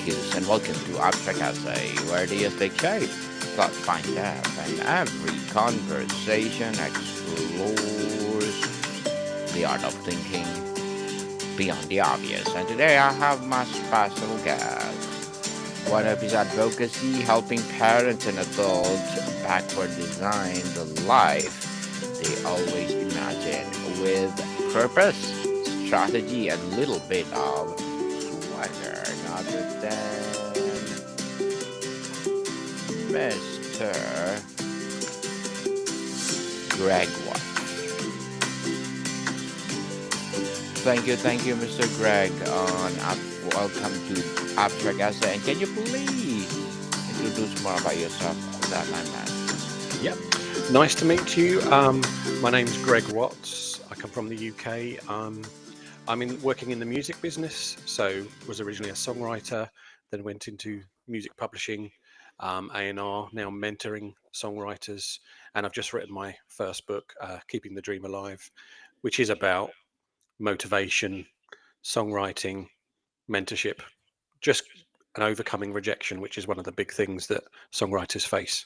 focus, and welcome to Abstract Essay, where the take shape, thoughts find depth, and every conversation explores the art of thinking beyond the obvious. And today I have my special guest. One of his advocacy helping parents and adults backward design the life they always imagine with purpose, strategy, and a little bit of swagger. Other than Mr. Greg Watts. Thank you, Mr. Greg. Welcome to Abstract Essay. And can you please introduce more about yourself that I met? Yep. Nice to meet you. My name's Greig Watts. I come from the UK. Working in the music business, so was originally a songwriter, then went into music publishing, A&R, now mentoring songwriters, and I've just written my first book, Keeping the Dream Alive, which is about motivation, songwriting, mentorship, just an overcoming rejection, which is one of the big things that songwriters face.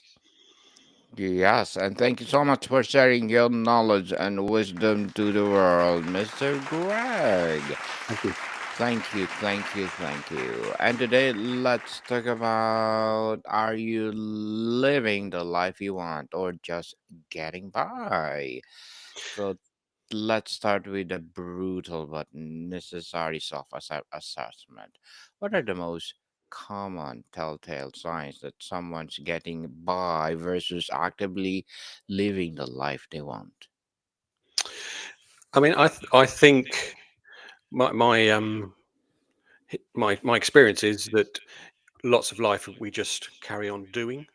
Yes, and thank you so much for sharing your knowledge and wisdom to the world, Mr. Greg. Thank you. Thank you. And today, let's talk about, are you living the life you want or just getting by? So, let's start with a brutal but necessary self assessment. What are the most common telltale signs that someone's getting by versus actively living the life they want? I think my experience is that lots of life we just carry on doing.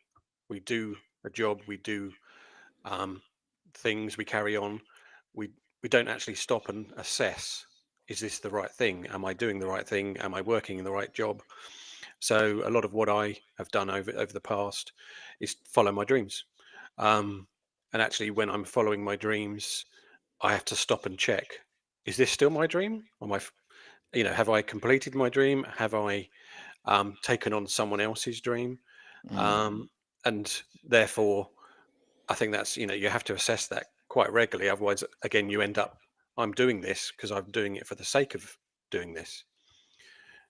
We do a job, we do um, things, we carry on. We we don't actually stop and assess: is this the right thing? Am I doing the right thing? Am I working in the right job? So a lot of what I have done over the past is follow my dreams. Um, and actually, when I'm following my dreams, I have to stop and check: is this still my dream? Have I completed my dream? Have I taken on someone else's dream? Mm, Um, and therefore, I think that's, you have to assess that quite regularly. Otherwise, again, you end up, I'm doing this because I'm doing it for the sake of doing this,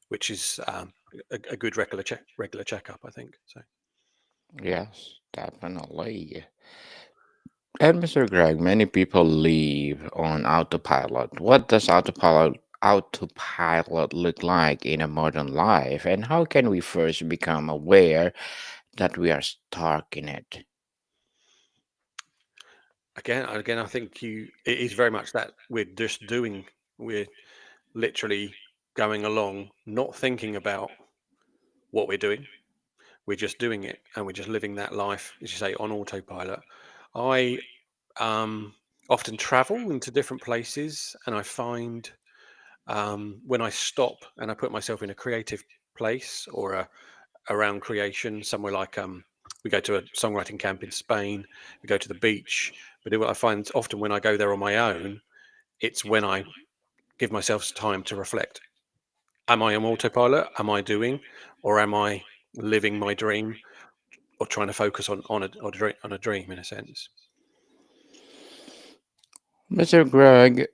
which is a good regular checkup, I think. So. yes, definitely. And Mr. Greg, many people live on autopilot. What does autopilot look like in a modern life, and how can we first become aware that we are stuck in it? Again, I think it is very much that we're literally going along, not thinking about what we're doing. We're just doing it, and we're just living that life, as you say, on autopilot. I um, often travel into different places, and I find when I stop and I put myself in a creative place or around creation, somewhere like we go to a songwriting camp in Spain, we go to the beach. But what I find often when I go there on my own, it's when I give myself time to reflect. Am I on autopilot? Am I doing, or am I living my dream, or trying to focus on a dream in a sense? Mr. Greg,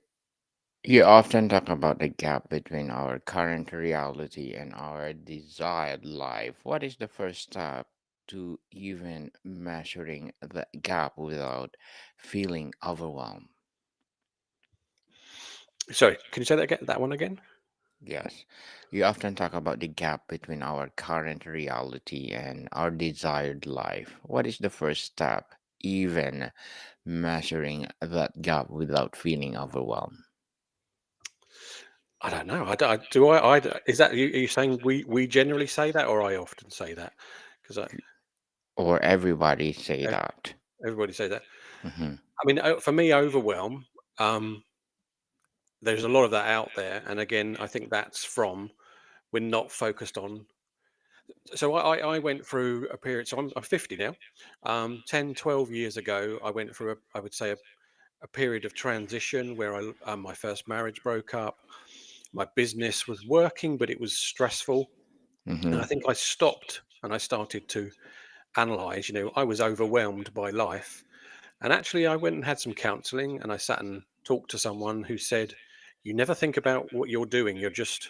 you often talk about the gap between our current reality and our desired life. What is the first step to even measuring the gap without feeling overwhelmed? Sorry, can you say that again? That one again? Yes, you often talk about the gap between our current reality and our desired life. What is the first step, even measuring that gap without feeling overwhelmed? I don't know. Do. Is that you? Are you saying we generally say that, or I often say that? Because Or everybody say that. everybody says that. Hmm. For me, overwhelm. Um, there's a lot of that out there, and again, I think that's from we're not focused on. So I went through a period. So I'm 50 now. 10, 12 years ago, I went through I would say a period of transition where my first marriage broke up. My business was working, but it was stressful. And Mm-hmm. I think I stopped and I started to analyze. I was overwhelmed by life. And actually, I went and had some counseling and I sat and talked to someone who said, you never think about what you're doing. You're just,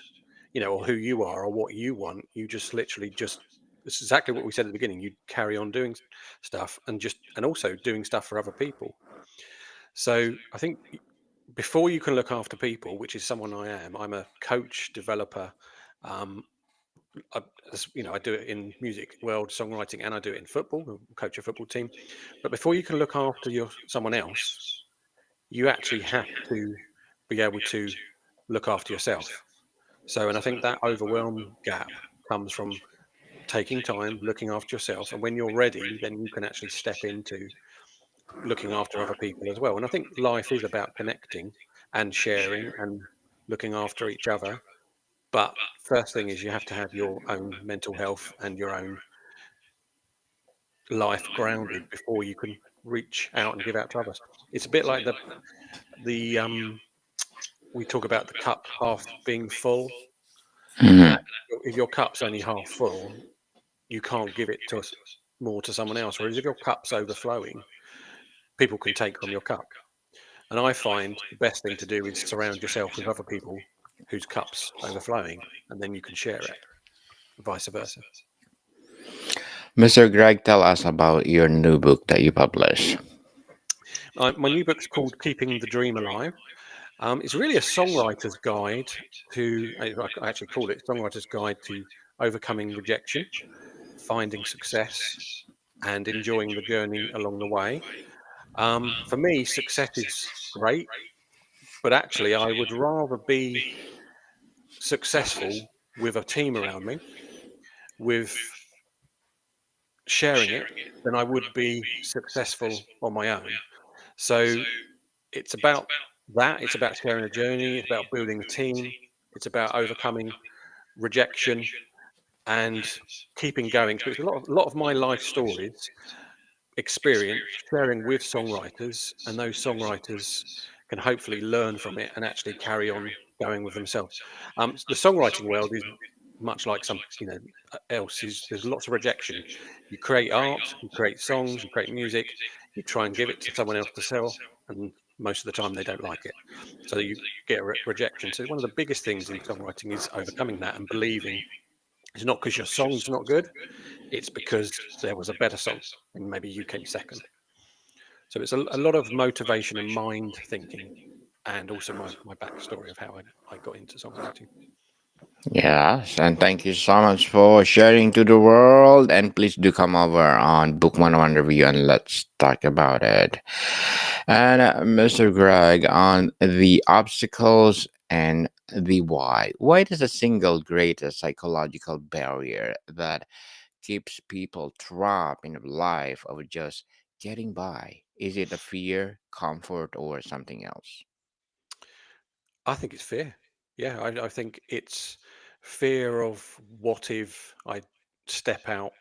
or who you are or what you want. You just literally just, it's exactly what we said at the beginning. You carry on doing stuff and also doing stuff for other people. So I think before you can look after people, which is someone I am, I'm a coach, developer. Um, I, I do it in music world, songwriting, and I do it in football. I coach a football team. But before you can look after someone else, you actually have to be able to look after yourself. So, and I think that overwhelm gap comes from taking time, looking after yourself. And when you're ready, then you can actually step into looking after other people as well. And I think life is about connecting and sharing and looking after each other. But first thing is you have to have your own mental health and your own life grounded before you can reach out and give out to others. It's a bit like the we talk about the cup half being full, and Mm-hmm. if your cup's only half full, you can't give it more to someone else. Whereas if your cup's overflowing, people can take from your cup. And I find the best thing to do is surround yourself with other people whose cup's overflowing, and then you can share it, vice versa. Mr. Greg, tell us about your new book that you published. My new book's called Keeping the Dream Alive. It's really a songwriter's guide I actually call it Songwriter's Guide to Overcoming Rejection, Finding Success, and Enjoying the Journey along the way. For me, success is great, but actually, I would rather be successful with a team around me, with sharing it, than I would be successful on my own. So it's about that. It's about sharing a journey. It's about building a team. It's about overcoming rejection and keeping going. So it's a lot of my life stories experience sharing with songwriters, and those songwriters can hopefully learn from it and actually carry on going with themselves. The songwriting world is much like some, else is there's lots of rejection. You create art, you create songs, you create music, you try and give it to someone else to sell, and most of the time they don't like it. So you get rejection. So one of the biggest things in songwriting is overcoming that and believing it's not because your song's not good, it's because there was a better song and maybe you came second. So it's a lot of motivation and mind thinking, and also my backstory of how I got into songwriting. Yes, and thank you so much for sharing to the world. And please do come over on Book 101 Review and let's talk about it. And Mr. Greg, on the obstacles and the why. What is the single greatest psychological barrier that keeps people trapped in a life of just getting by? Is it a fear, comfort, or something else? I think it's fear. Yeah, I think it's fear of what if I step out,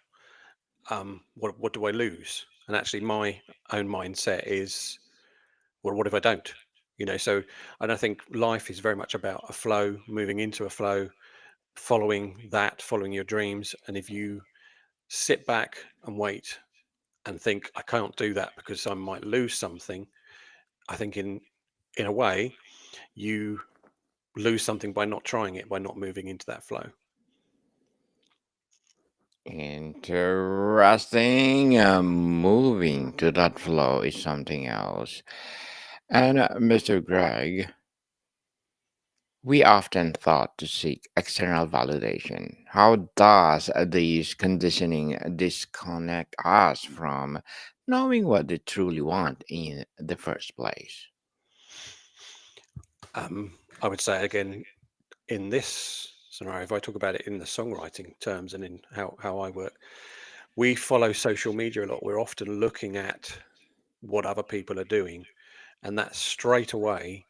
what do I lose? And actually my own mindset is, well, what if I don't? So and I think life is very much about a flow, moving into a flow, following your dreams. And if you sit back and wait and think I can't do that because I might lose something, I think in a way you lose something by not trying it, by not moving into that flow. Interesting. Moving to that flow is something else. And Mr. Greg, we often thought to seek external validation. How does this conditioning disconnect us from knowing what they truly want in the first place? I would say again in this scenario, if I talk about it in the songwriting terms and in how I work, we follow social media a lot. We're often looking at what other people are doing, and that straight away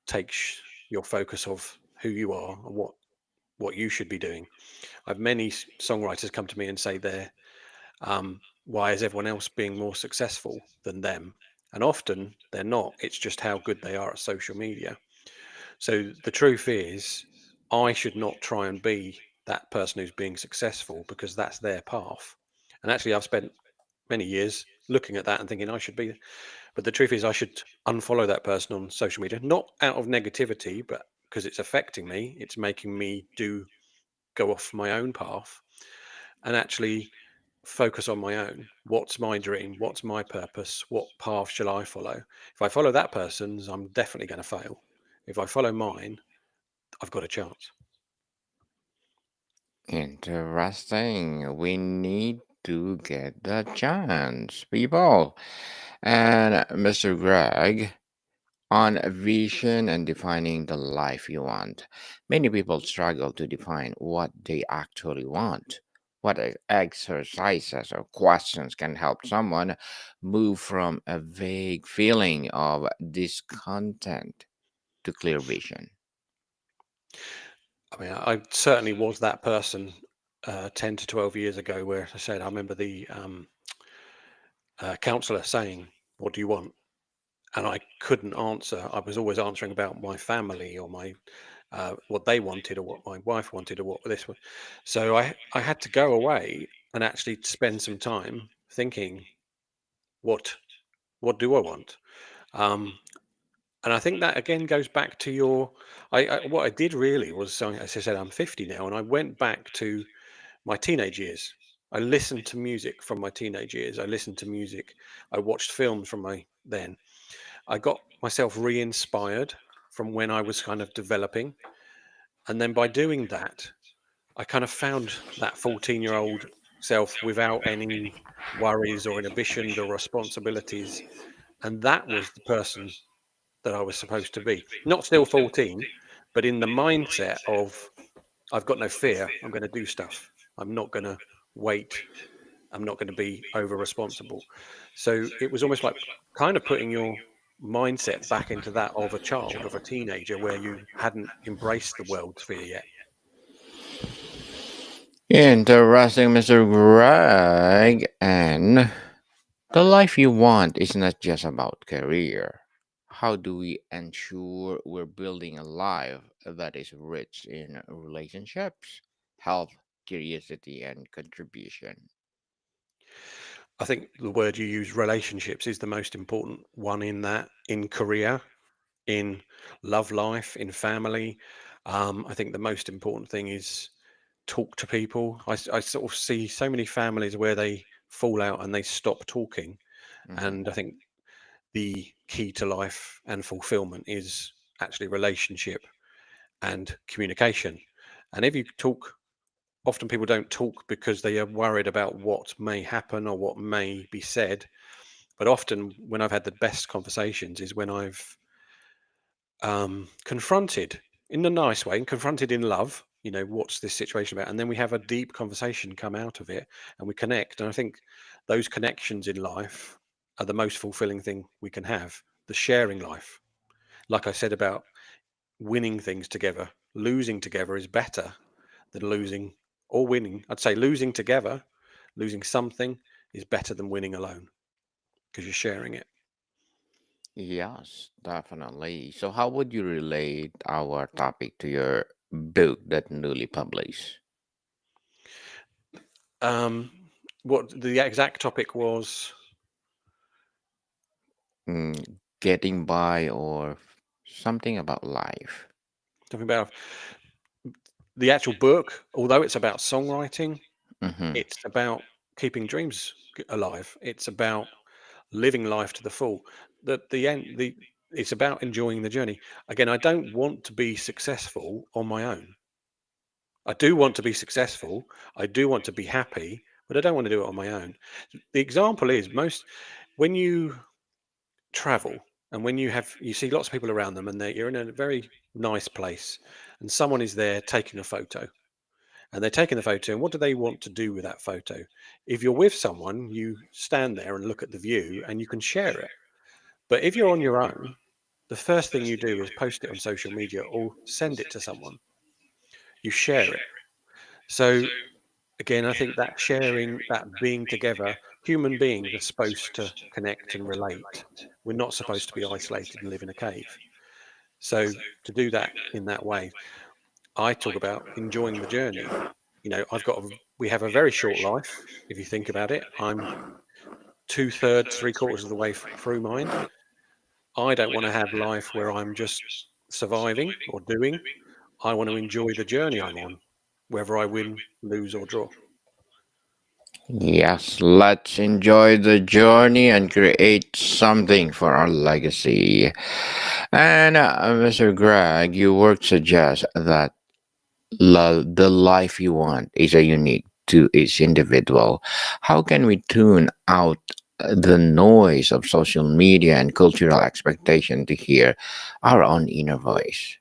takes your focus of who you are and what you should be doing. I've many songwriters come to me and say why is everyone else being more successful than them? And often they're not. It's just how good they are at social media. So the truth is, I should not try and be. that person who's being successful because that's their path. And actually, I've spent many years looking at that and thinking I should be. But the truth is, I should unfollow that person on social media, not out of negativity, but because it's affecting me. It's making me do go off my own path and actually focus on my own. What's my dream? What's my purpose? What path shall I follow? If I follow that person's, I'm definitely going to fail. If I follow mine, I've got a chance. Interesting. We need to get the chance, people. And Mr. Greg, on vision and defining the life you want, many people struggle to define what they actually want. What exercises or questions can help someone move from a vague feeling of discontent to clear vision? I mean, I certainly was that person 10 to 12 years ago where I said, I remember the counselor saying, "What do you want?" And I couldn't answer. I was always answering about my family or my what they wanted or what my wife wanted or what this was. So I had to go away and actually spend some time thinking, what what do I want? Um, and I think that again goes back to your. What I did really was, so as I said, I'm 50 now, and I went back to my teenage years. I listened to music from my teenage years. I listened to music. I watched films from my then. I got myself re-inspired from when I was kind of developing, and then by doing that, I kind of found that 14-year-old self without any worries or inhibitions or responsibilities, and that was the person that I was supposed to be. Not still 14, but in the mindset of I've got no fear. I'm going to do stuff. I'm not going to wait. I'm not going to be over responsible. So it was almost like kind of putting your mindset back into that of a child, of a teenager, where you hadn't embraced the world's fear yet. Interesting, Mr. Greg. And the life you want is not just about career. How do we ensure we're building a life that is rich in relationships, health, curiosity, and contribution? I think the word you use, relationships, is the most important one in that, in career, in love life, in family. I think the most important thing is talk to people. I sort of see so many families where they fall out and they stop talking. Mhm. And I think the key to life and fulfillment is actually relationship and communication. And if you talk, often people don't talk because they are worried about what may happen or what may be said. But often, when I've had the best conversations, is when I've confronted in a nice way and confronted in love. What's this situation about? And then we have a deep conversation come out of it and we connect. And I think those connections in life are the most fulfilling thing we can have, the sharing life. Like I said about winning things together, losing together is better than losing or winning. I'd say losing together, losing something is better than winning alone because you're sharing it. Yes, definitely. So, how would you relate our topic to your book that newly published? Um, what the exact topic was, Getting by or something about life? talking about the actual book, although it's about songwriting, Mm-hmm. it's about keeping dreams alive. It's about living life to the full. The end, it's about enjoying the journey. Again, I don't want to be successful on my own. I do want to be successful. I do want to be happy, but I don't want to do it on my own. The example is most when you travel and when you see lots of people around them and you're in a very nice place and someone is there taking a photo and they're taking the photo and what do they want to do with that photo? If you're with someone, you stand there and look at the view and you can share it. But if you're on your own, the first thing you do is post it on social media or send it to someone. You share it. So again, I think that sharing, that being together, human beings are supposed to connect and relate. We're not supposed to be isolated and live in a cave. So to do that in that way, I talk about enjoying the journey. We have a very short life. If you think about it, I'm two-thirds, three-quarters of the way through mine. I don't want to have life where I'm just surviving or doing. I want to enjoy the journey I'm on, whether I win, lose, or draw. Yes, let's enjoy the journey and create something for our legacy. And Mr. Greg, your work suggests that the life you want is a unique to each individual. How can we tune out the noise of social media and cultural expectation to hear our own inner voice?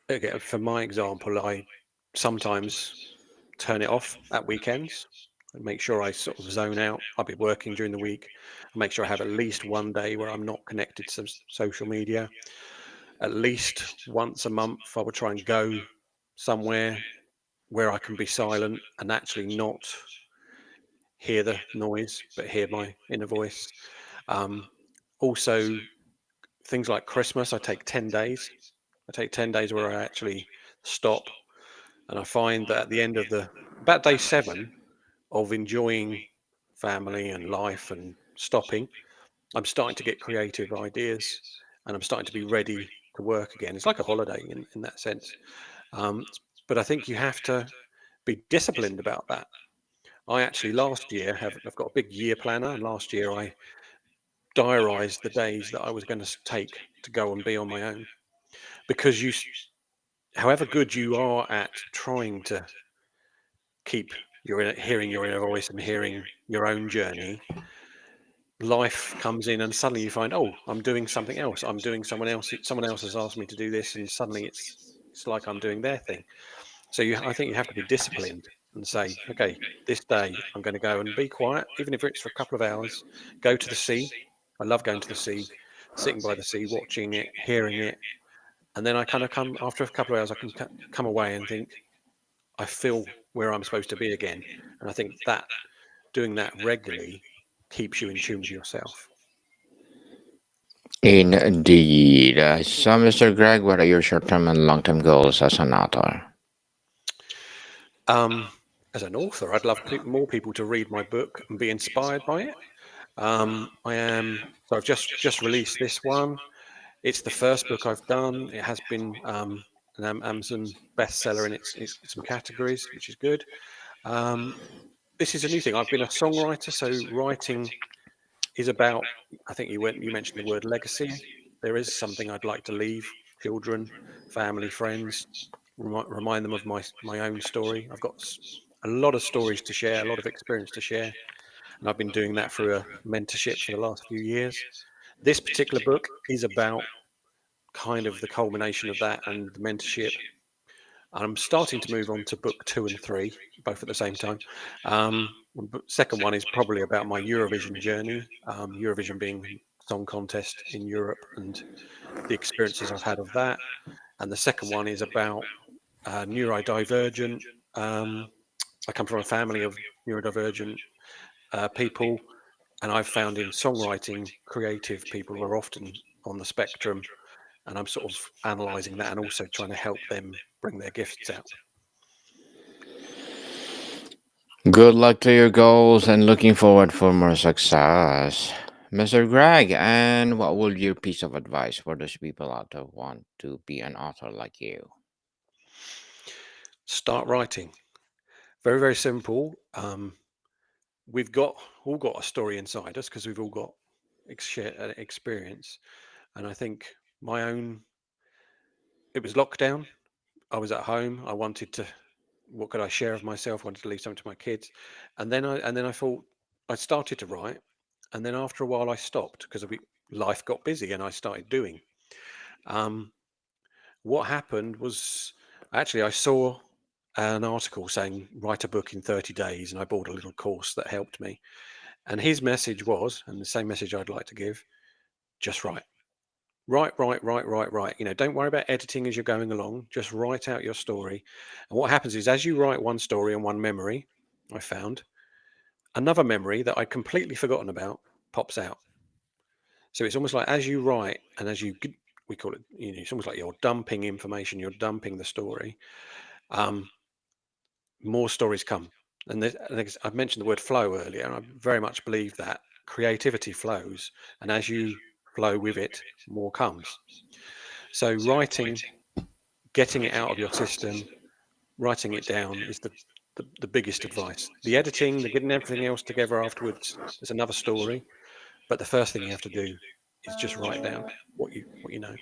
Again, for my example, I sometimes turn it off at weekends and make sure I sort of zone out. I'll be working during the week. I make sure I have at least one day where I'm not connected to social media. At least once a month, I would try and go somewhere where I can be silent and actually not hear the noise, but hear my inner voice. Um, Also, things like Christmas, I take 10 days. I take 10 days where I actually stop. And I find that at the end of about day 7 of enjoying family and life and stopping, I'm starting to get creative ideas and I'm starting to be ready to work again. It's like a holiday in that sense. Um, but I think you have to be disciplined about that. I actually last year I've got a big year planner, and last year I diarised the days that I was going to take to go and be on my own. Because however good you are at trying to keep hearing your inner voice and hearing your own journey, life comes in and suddenly you find, oh, I'm doing something else. I'm doing someone else has asked me to do this, and suddenly it's like I'm doing their thing. So I think you have to be disciplined and say, okay, this day I'm going to go and be quiet, even if it's for a couple of hours. Go to the sea. I love going to the sea, sitting by the sea, watching it, hearing it, and then I kind of come after a couple of hours. I can come away and think I feel where I'm supposed to be again, and I think that doing that regularly keeps you in tune with yourself. Indeed. So, Mr. Greg, what are your short term and long term goals as an author? Um, as an author, I'd love more people to read my book and be inspired by it. I am so I've just released this one. It's the first book I've done. It has been an Amazon bestseller in its some categories, which is good. Um, this is a new thing. I've been a songwriter, so writing is about. I think you mentioned the word legacy. There is something I'd like to leave children, family, friends. Remind them of my own story. I've got a lot of stories to share, a lot of experience to share, and I've been doing that through a mentorship for the last few years. This particular book is about kind of the culmination of that and the mentorship. I'm starting to move on to book 2 and 3, both at the same time. Second one is probably about my Eurovision journey, Eurovision being song contest in Europe and the experiences I've had of that. And the second one is about neurodivergent. Um, I come from a family of neurodivergent people, and I've found in songwriting, creative people are often on the spectrum, and I'm sort of analysing that and also trying to help them bring their gifts out. Good luck to your goals and looking forward for more success. Mr. Greg, and what would your piece of advice for those people out there who want to be an author like you? Start writing. Very, very simple. We've all got a story inside us because we've all got shared experience. And I think my own, it was lockdown. I was at home. I wanted to, what could I share of myself? I wanted to leave something to my kids. And then I thought, I started to write. And then after a while, I stopped because life got busy and I started doing. Um, what happened was actually I saw an article saying write a book in 30 days, and I bought a little course that helped me. And his message was, and the same message I'd like to give, just write. Write, write, write, write, write. Don't worry about editing as you're going along. Just write out your story. And what happens is, as you write one story and one memory, I found another memory that I'd completely forgotten about pops out. So it's almost like as you write and we call it, it's almost like you're dumping information, you're dumping the story. Um, More stories come. And I've mentioned the word flow earlier, and I very much believe that creativity flows, and as you flow with it, more comes. So writing, getting it out of your system, writing it down is the biggest advice. The editing, the getting everything else together afterwards is another story. But the first thing you have to do is just write down what you know.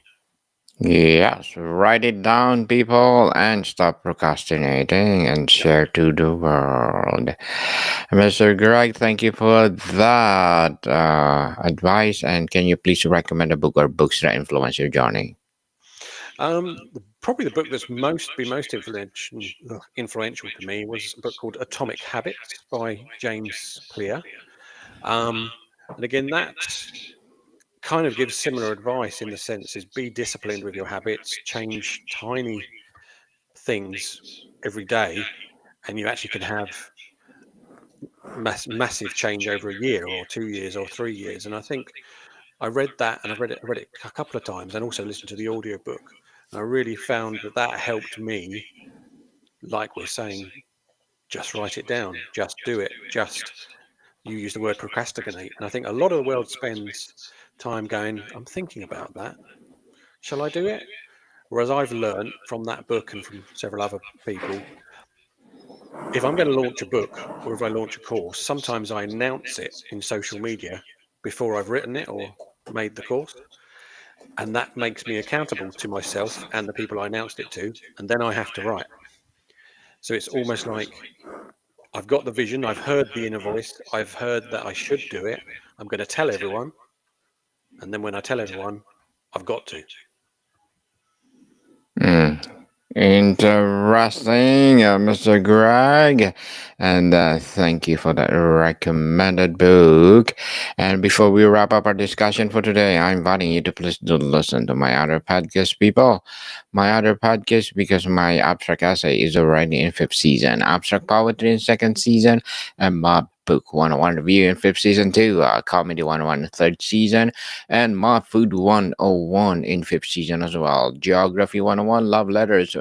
Yes, write it down, people, and stop procrastinating and Yep. share to the world. Mr. Greg, thank you for that advice. And can you please recommend a book or books that influence your journey? Probably the book that's most influential to me was a book called Atomic Habits by James Clear. Um, and again, that kind of gives similar advice in the sense is be disciplined with your habits, change tiny things every day, and you actually can have massive change over a year or 2 years or 3 years. And I think I read that, and I read it a couple of times, and also listened to the audio book. And I really found that that helped me, like we're saying, just write it down, just do it, just you use the word procrastinate. And I think a lot of the world spends time going, I'm thinking about that. Shall I do it? Whereas I've learned from that book and from several other people, if I'm going to launch a book or if I launch a course, sometimes I announce it in social media before I've written it or made the course. And that makes me accountable to myself and the people I announced it to. And then I have to write. So it's almost like I've got the vision, I've heard the inner voice, I've heard that I should do it. I'm going to tell everyone. And then when I tell everyone, I've got to. Mm. Interesting, Mr. Greg. And thank you for that recommended book. And before we wrap up our discussion for today, I'm inviting you to please do listen to my other podcast, people. My other podcast, because my abstract essay is already in fifth season, abstract poetry in second season, and my book 101 review in fifth season too, comedy 101 in third season, and my food 101 in fifth season as well, geography 101, love letters,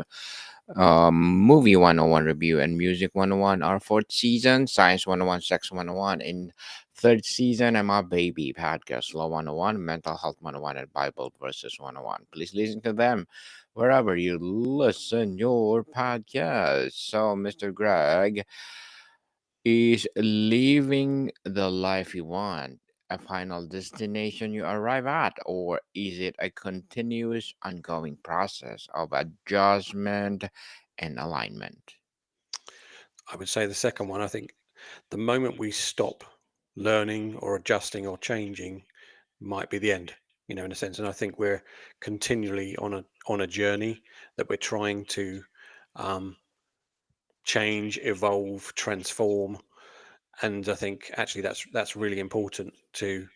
movie 101 review, and music 101 are fourth season, science 101, sex 101 in third season, and my baby podcast law 101, mental health 101, and bible verses 101. Please listen to them wherever you listen your podcast. So, Mr. Greg, is living the life you want a final destination you arrive at, or is it a continuous, ongoing process of adjustment and alignment? I would say the second one. I think the moment we stop learning or adjusting or changing might be the end, in a sense. And I think we're continually on a journey that we're trying to um, change, evolve, transform. And I think actually that's really important to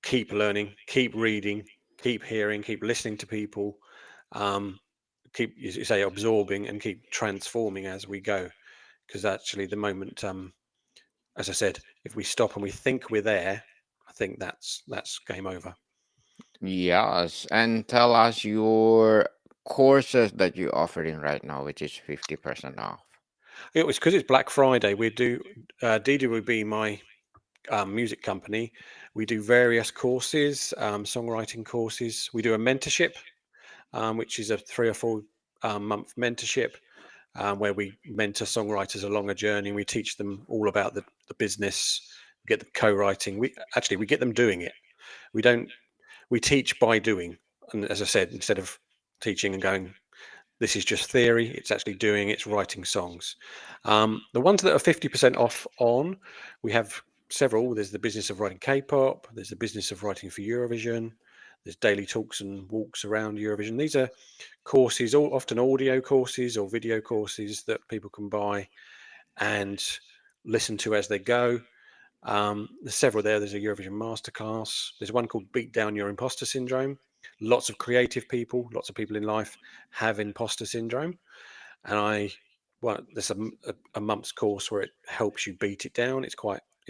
keep learning, keep reading, keep hearing, keep listening to people, um, keep, as you say, absorbing and keep transforming as we go. Because actually, the moment, as I said, if we stop and we think we're there, I think that's game over. Yes, and tell us your courses that you're offering right now, which is 50% off. It was because it's Black Friday. We do Didi would be my music company. We do various courses, songwriting courses. We do a mentorship, which is a 3 or 4 month mentorship, where we mentor songwriters along a journey. We teach them all about the business, get them co-writing. We get them doing it. We don't we teach by doing. And as I said, instead of teaching and going, this is just theory, it's actually doing, it's writing songs. The ones that are 50% off on, we have several. There's the business of writing K-pop, there's the business of writing for Eurovision, there's daily talks and walks around Eurovision. These are courses, all often audio courses or video courses that people can buy and listen to as they go. There's several there. There's a Eurovision masterclass. There's one called Beat Down Your Imposter Syndrome. Lots of creative people, lots of people in life have imposter syndrome. And there's a month's course where it helps you beat it down. It's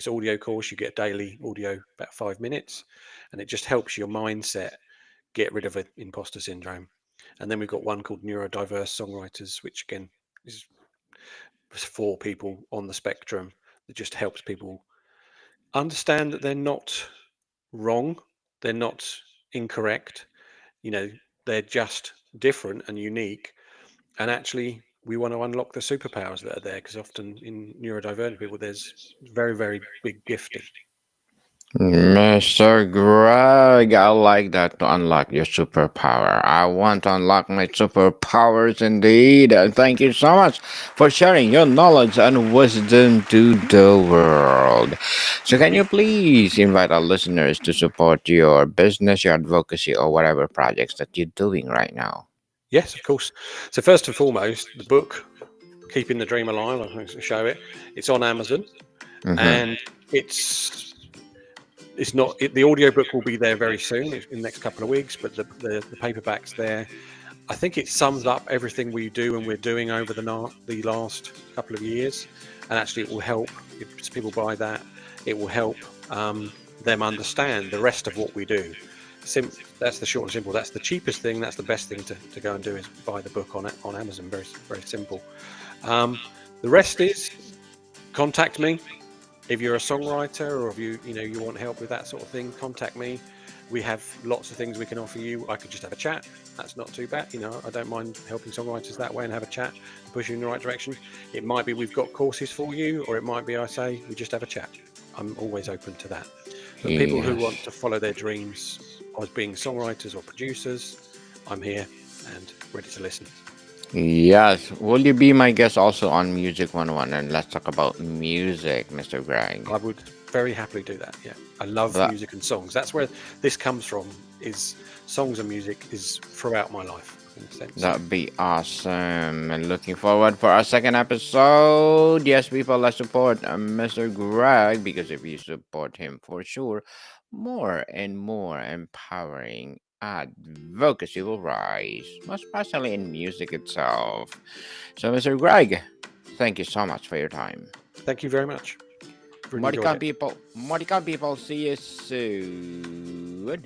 audio course. You get a daily audio, about 5 minutes, and it just helps your mindset get rid of imposter syndrome. And then we've got one called Neurodiverse Songwriters, which again is for people on the spectrum, that just helps people understand that they're not wrong, they're not incorrect, you know, they're just different and unique. And actually, we want to unlock the superpowers that are there, because often in neurodivergent people, there's very, very big gifting. Mr. Greg, I like that to unlock your superpower. I want to unlock my superpowers indeed. And thank you so much for sharing your knowledge and wisdom to the world. So, can you please invite our listeners to support your business, your advocacy, or whatever projects that you're doing right now? Yes, of course. So first and foremost, the book Keeping the Dream Alive, I'm going to show it. It's on Amazon, Mm-hmm. and it's not the audiobook will be there very soon in the next couple of weeks, but the paperback's there. I think it sums up everything we do and we're doing over the last couple of years, and actually it will help if people buy that. It will help them understand the rest of what we do. That's the short and simple. That's the cheapest thing. That's the best thing to go and do, is buy the book on Amazon. Very, very simple. The rest is contact me. If you're a songwriter, or if you want help with that sort of thing, contact me. We have lots of things we can offer you. I could just have a chat. That's not too bad. I don't mind helping songwriters that way and have a chat and push you in the right direction. It might be we've got courses for you, or it might be I say we just have a chat. I'm always open to that. But people who want Yes. to follow their dreams as being songwriters or producers, I'm here and ready to listen. Yes. Will you be my guest also on Music 101, and let's talk about music, Mr. Greg? I would very happily do that. Yeah, I love That music and songs. That's where this comes from. Is songs and music is throughout my life in a sense. that'd be awesome. And looking forward for our second episode. Yes, people, let's support Mr. Greg, because if you support him for sure, more and more empowering advocacy will rise, most especially in music itself. So, Mr. Greg, thank you so much for your time. Thank you very much. Really enjoyed Modican it. people, Modican people, see you soon.